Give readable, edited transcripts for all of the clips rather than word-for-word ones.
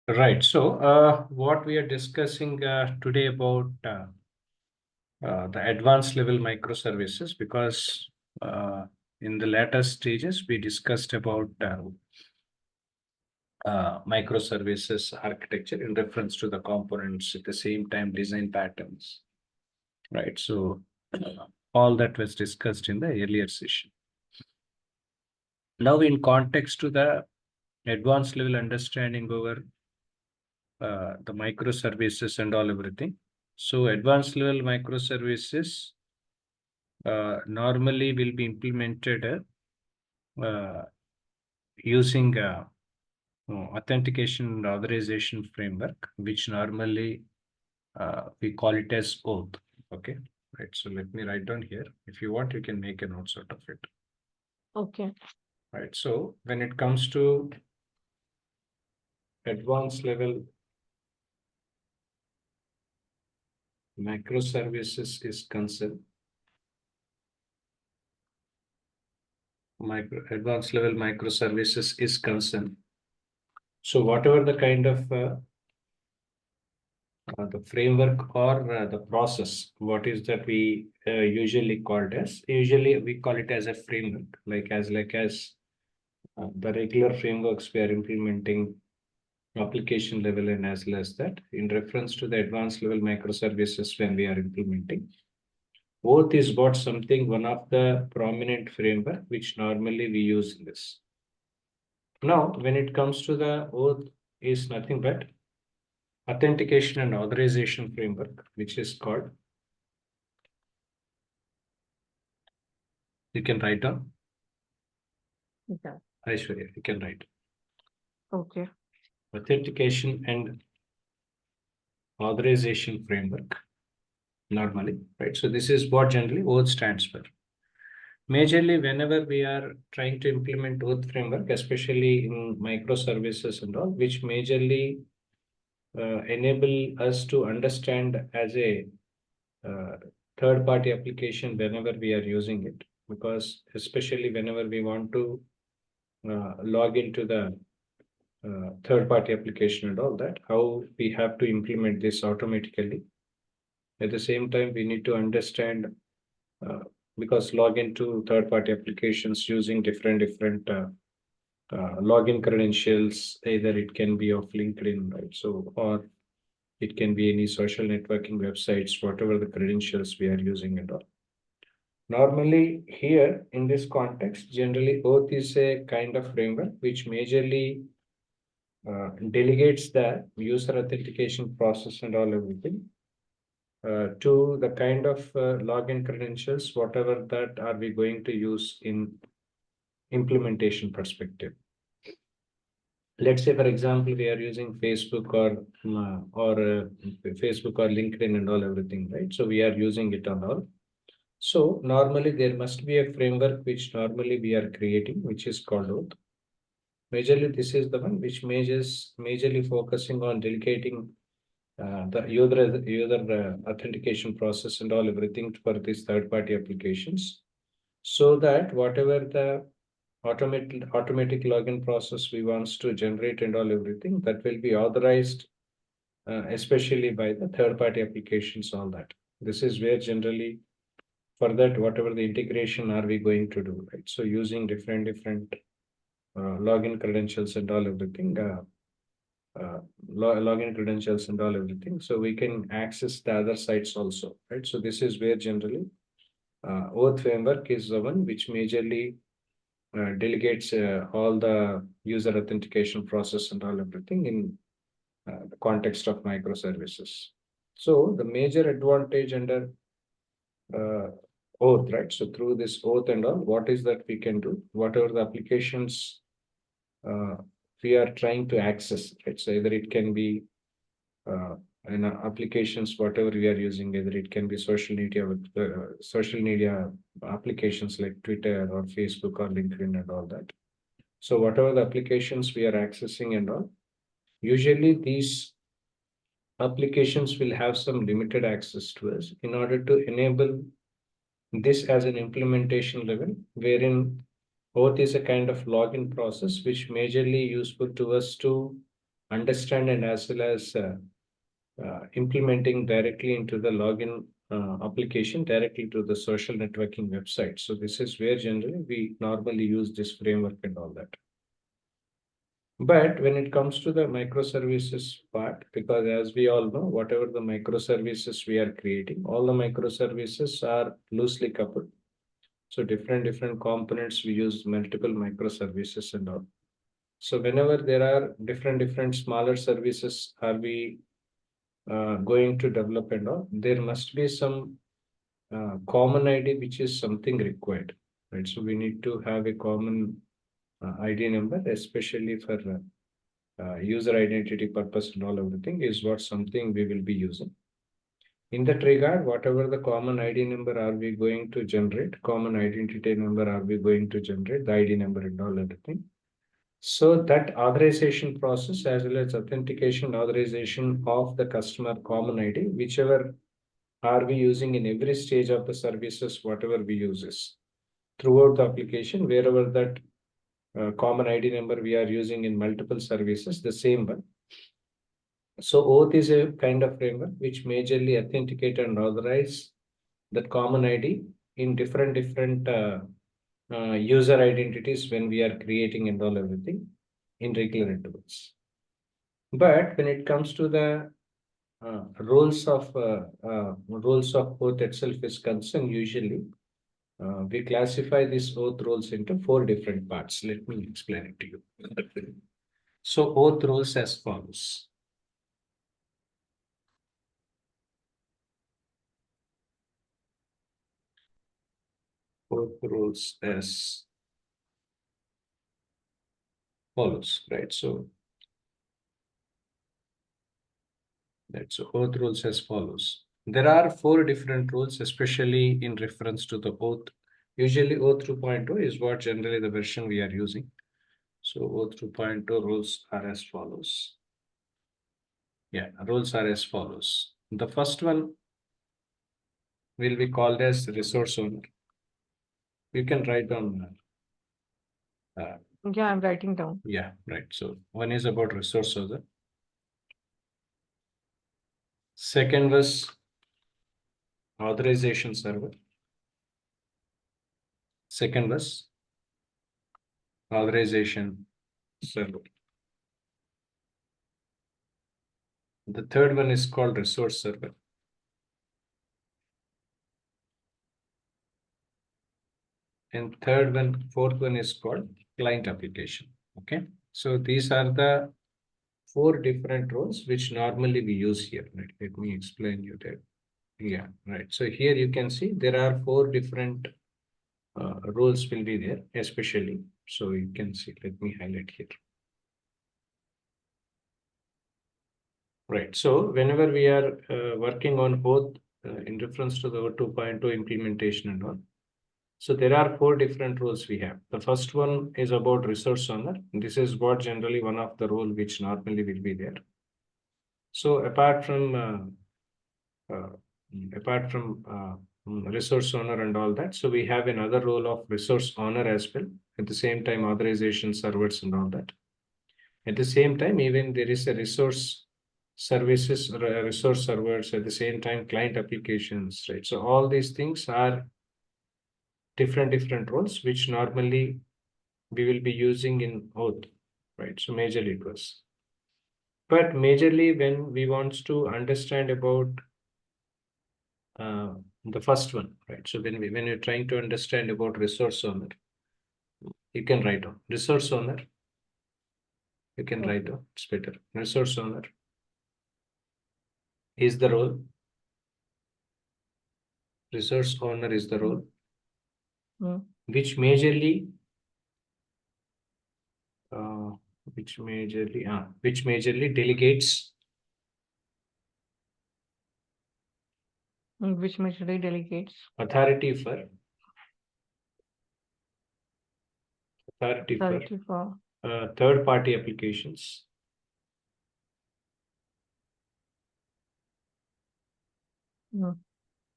Right. So, what we are discussing today about the advanced level microservices, because in the latter stages we discussed about microservices architecture in reference to the components at the same time design patterns. Right. So, all that was discussed in the earlier session. Now, in context to the advanced level understanding over the microservices and all everything. So advanced level microservices normally will be implemented using authentication and authorization framework, which normally we call it as oauth. Okay, right. So let me write down here. If you want, you can make a note out of it. Okay. Right. So when it comes to advanced level microservices is concerned, advanced level microservices is concerned. So whatever the kind of the framework or the process, what is that we usually called as? Usually we call it as a framework, like as the regular frameworks we are implementing application level and as well as that in reference to the advanced level microservices when we are implementing. Oauth is what something one of the prominent framework which normally we use in this. Now, when it comes to the oauth is nothing but authentication and authorization framework, which is called, you can write down, Yeah. Aishwarya, you can write Okay. authentication and authorization framework normally, right? So this is what generally oauth stands for. Majorly, whenever we are trying to implement oauth framework, especially in microservices and all, which majorly enable us to understand as a uh, third-party application whenever we are using it, because especially whenever we want to log into the third-party application and all that, how we have to implement this automatically. At the same time, we need to understand because login to third-party applications using different login credentials, either it can be of LinkedIn, right? So, or it can be any social networking websites, whatever the credentials we are using and all. Normally, here in this context, generally, oauth is a kind of framework which majorly delegates the user authentication process and all everything to the kind of login credentials, whatever that are we going to use in implementation perspective. Let's say, for example, we are using Facebook or Facebook or LinkedIn and all everything, right? So we are using it on all. So normally there must be a framework which normally we are creating, which is called oauth. Majorly, this is the one which majorly focusing on delegating the user authentication process and all everything for these third-party applications, so that whatever the automatic login process we wants to generate and all everything that will be authorized, especially by the third-party applications. All that. This is where generally for that whatever the integration are we going to do, right? So using different login credentials and all everything. Login credentials and all everything, so we can access the other sites also, right? So this is where generally oauth framework is the one which majorly delegates all the user authentication process and all everything in the context of microservices. So the major advantage under uh, oauth, right? So through this oauth and all, what is that we can do? Whatever the applications uh, we are trying to access, right? So either it can be uh, in applications, whatever we are using, either it can be social media applications like Twitter or Facebook or LinkedIn and all that. So whatever the applications we are accessing and all, usually these applications will have some limited access to us in order to enable this as an implementation level, wherein oauth is a kind of login process which majorly useful to us to understand and as well as implementing directly into the login application directly to the social networking website. So this is where generally we normally use this framework and all that. But when it comes to the microservices part, because as we all know, whatever the microservices we are creating, all the microservices are loosely coupled. So different components, we use multiple microservices and all. So whenever there are different smaller services are we going to develop and all, there must be some common ID, which is something required, right? So we need to have a common ID number, especially for user identity purpose and all everything is what something we will be using. In that regard, whatever the common ID number are we going to generate, common identity number are we going to generate, the ID number and all everything. So that authorization process as well as authentication authorization of the customer common ID, whichever are we using in every stage of the services, whatever we uses throughout the application, wherever that common ID number we are using in multiple services, the same one. So oauth is a kind of framework which majorly authenticate and authorize that common ID in different user identities when we are creating and all everything in regular intervals. But when it comes to the roles of oauth itself is concerned, usually we classify these oauth roles into 4 different parts. Let me explain it to you. So oauth roles as follows. Oauth roles as follows, right? So that's oauth rules as follows. There are 4 different rules, especially in reference to the oauth. Usually oauth 2.0 is what generally the version we are using. So oauth 2.0 rules are as follows. Yeah, rules are as follows. The first one will be called as resource owner. You can write down. Yeah, I'm writing down. Yeah, right. So one is about resource owner. Second was authorization server. Second was authorization server. The third one is called resource server. And fourth one is called client application. Okay. So these are the 4 different roles which normally we use here. Right? Let me explain you that. Yeah, right. So here you can see there are 4 different roles will be there, especially. So you can see, let me highlight here. Right. So whenever we are working on both in reference to the oauth 2.2 implementation and all, so there are 4 different roles we have. The first one is about resource owner. This is what generally one of the role which normally will be there. So apart from resource owner and all that, so we have another role of resource owner as well. At the same time, authorization servers and all that. At the same time, even there is a resource services, resource servers. At the same time, client applications, right? So all these things are different roles which normally we will be using in oauth, right? So majorly it was. But majorly when we want to understand about the first one, right? So when you're trying to understand about resource owner, you can write down resource owner. You can write down, it's better. Resource owner is the role. Resource owner is the role, which majorly which majorly delegates Which majorly delegates authority for third party applications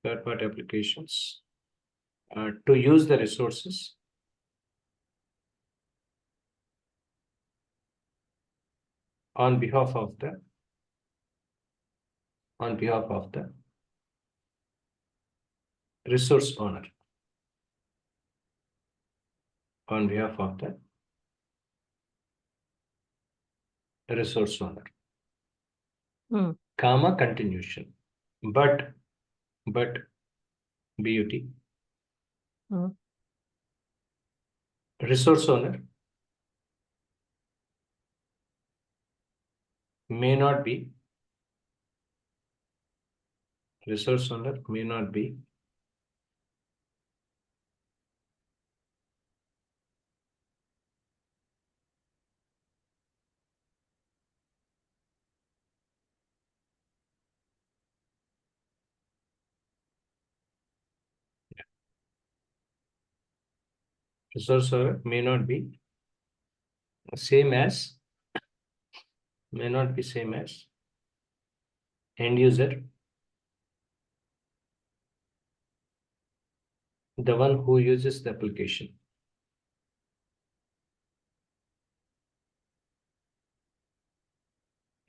third party applications to use the resources on behalf of the resource owner. On behalf of the resource owner. Comma continuation. But BUT resource owner may not be same as end user, the one who uses the application.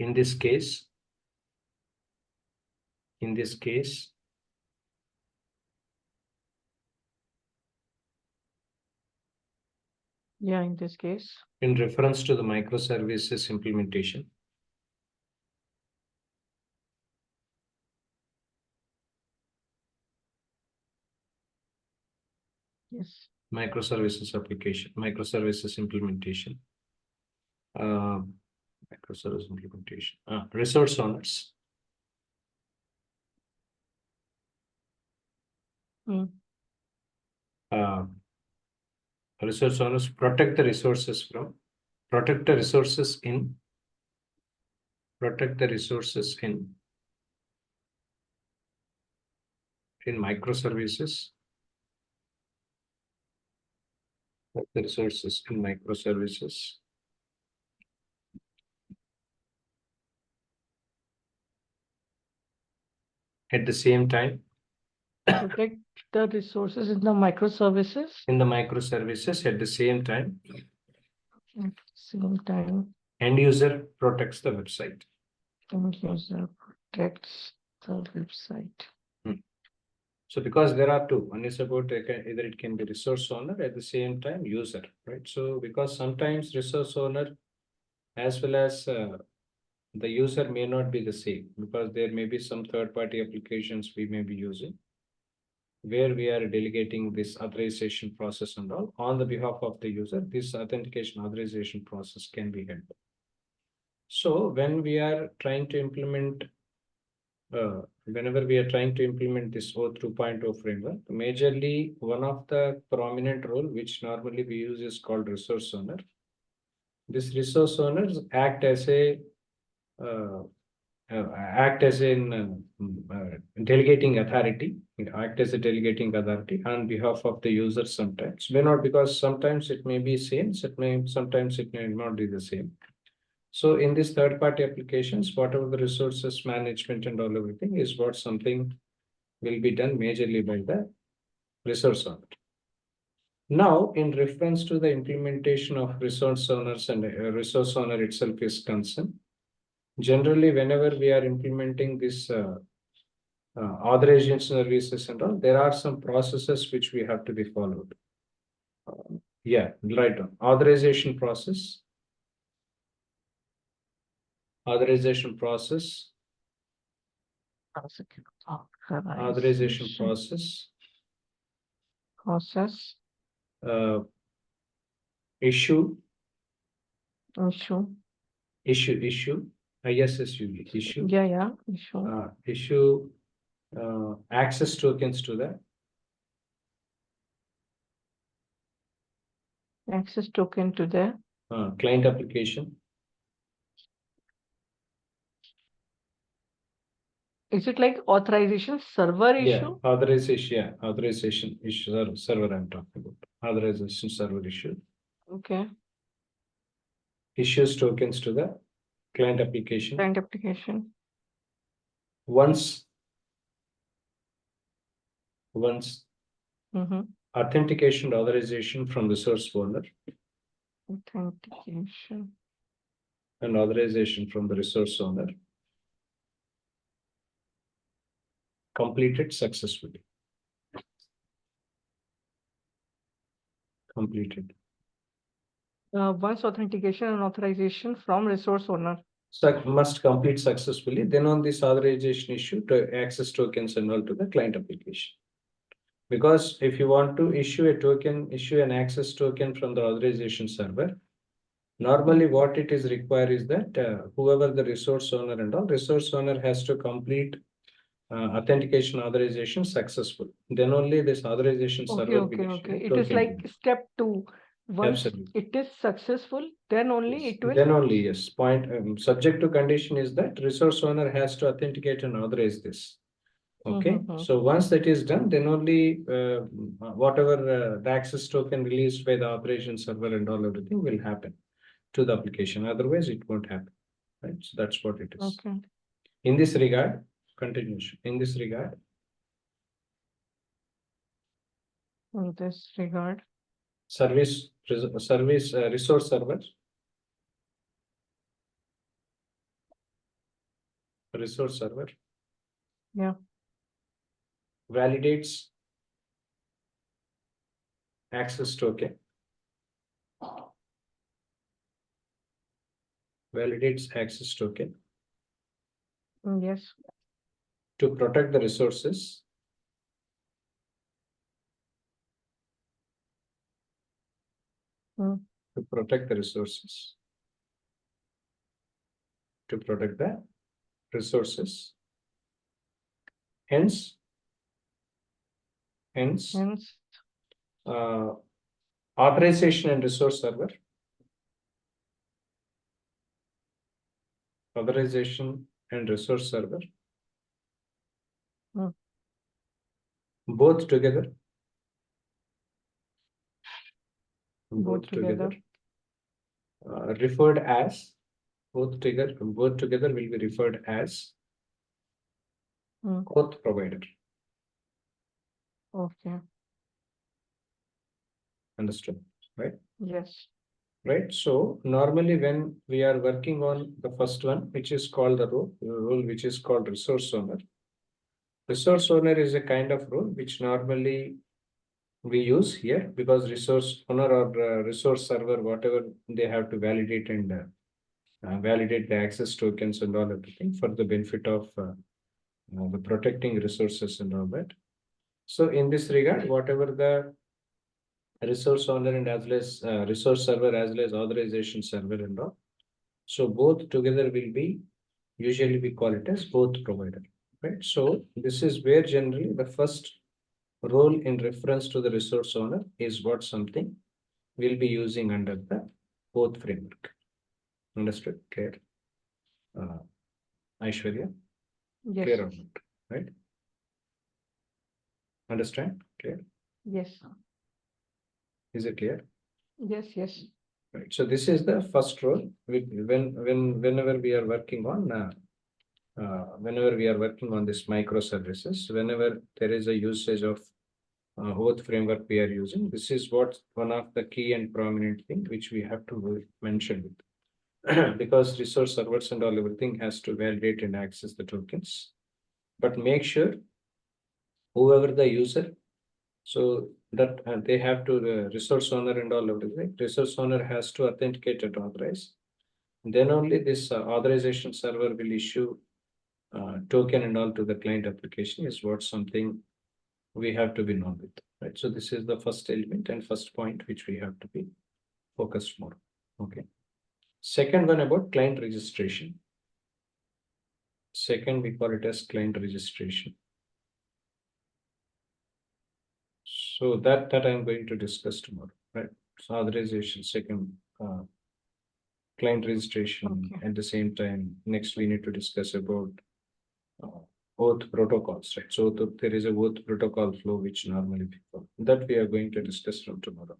In this case, Yeah, in this case. in reference to the microservices implementation, Yes. microservices application, microservices implementation, resource owners. Resource owners protect the resources in microservices. The resources in microservices. At the same time, protect the resources in the microservices. At the same time, end user protects the website. End user protects the website. So because there are two, one is about either it can be resource owner, at the same time user, right? So because sometimes resource owner as well as the user may not be the same, because there may be some third-party applications we may be using where we are delegating this authorization process and all on the behalf of the user. This authentication authorization process can be handled. So when we are trying to implement whenever we are trying to implement this OAuth 2.0 framework, majorly one of the prominent role which normally we use is called resource owner. This resource owners act as a delegating authority, on behalf of the user sometimes. May not, because sometimes it may be same, sometimes it may not be the same. So in these third-party applications, whatever the resources management and all everything is what something will be done majorly by the resource owner. Now, in reference to the implementation of resource owners and resource owner itself is concerned, generally, whenever we are implementing this authorization services and all, there are some processes which we have to be followed. Yeah, right on. Authorization process. Authorization process. Authorization process. Issue. ISSU. Issue. Yeah. Issue access tokens to the client application. Is it like authorization server issue? Authorization issue server I'm talking about. Authorization server issue. Okay. Issues tokens to the client application. Once authentication authorization from the source owner. an authorization from the resource owner completed successfully. Completed. Once authentication and authorization from resource owner. Must complete successfully. Then on this authorization issue to access tokens and all to the client application. Because if you want to issue a token, issue an access token from the authorization server, normally what it is required is that whoever the resource owner and all, resource owner has to complete authentication authorization successful. Then only this authorization server will issue Okay. a It is token. like step 2. Once Absolutely. it is successful, then only Yes. it will. Then only, yes. Point subject to condition is that resource owner has to authenticate and authorize this. Okay, so once that is done, then only whatever the access token released by the operation server and all everything will happen to the application. Otherwise, it won't happen. Right. So that's what it is. Okay. In this regard, continuation. In this regard, resource server. Resource server. Yeah. Validates access token. Validates access token. Yes. To protect the resources. To protect the resources. To protect the resources. Hence, authorization and resource server. Authorization and resource server. Both together. Both together. Referred as. Both together will be referred as oauth provider. Okay. Understood, right? Yes. Right. So normally when we are working on the first one, which is called the role which is called resource owner. Resource owner is a kind of role which normally we use here because resource owner or resource server, whatever they have to validate and validate the access tokens and all everything for the benefit of the protecting resources and all that. So in this regard, whatever the resource owner and as well as resource server as well as authorization server and all. So both together will be, usually we call it as oauth provider, right? So this is where generally the first role in reference to the resource owner is what something we'll be using under the oauth framework. Understood? Clear? Aishwarya? Yes. Clear or not? Right? Understand? Clear? Yes. Is it clear? Yes. Right. So this is the first role. Whenever we are working on this microservices, whenever there is a usage of oauth framework we are using, this is what one of the key and prominent thing which we have to mention with. Because resource servers and all everything has to validate and access the tokens, but make sure whoever the user, so that they have to the resource owner and all everything, resource owner has to authenticate and authorize. Then only this authorization server will issue token and all to the client application is what something we have to be known with, right? So this is the first element and first point which we have to be focused more. Okay. Second one about client registration. Second, we call it as client registration. So that I'm going to discuss tomorrow, right? So authorization, second, client registration. Okay. At the same time, next we need to discuss about oauth protocols, right? So there is a oauth protocol flow which normally people that we are going to discuss from tomorrow.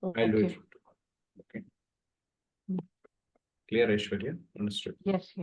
I'll do it from tomorrow. Okay. Clear, Aishwarya? Understood? Yes.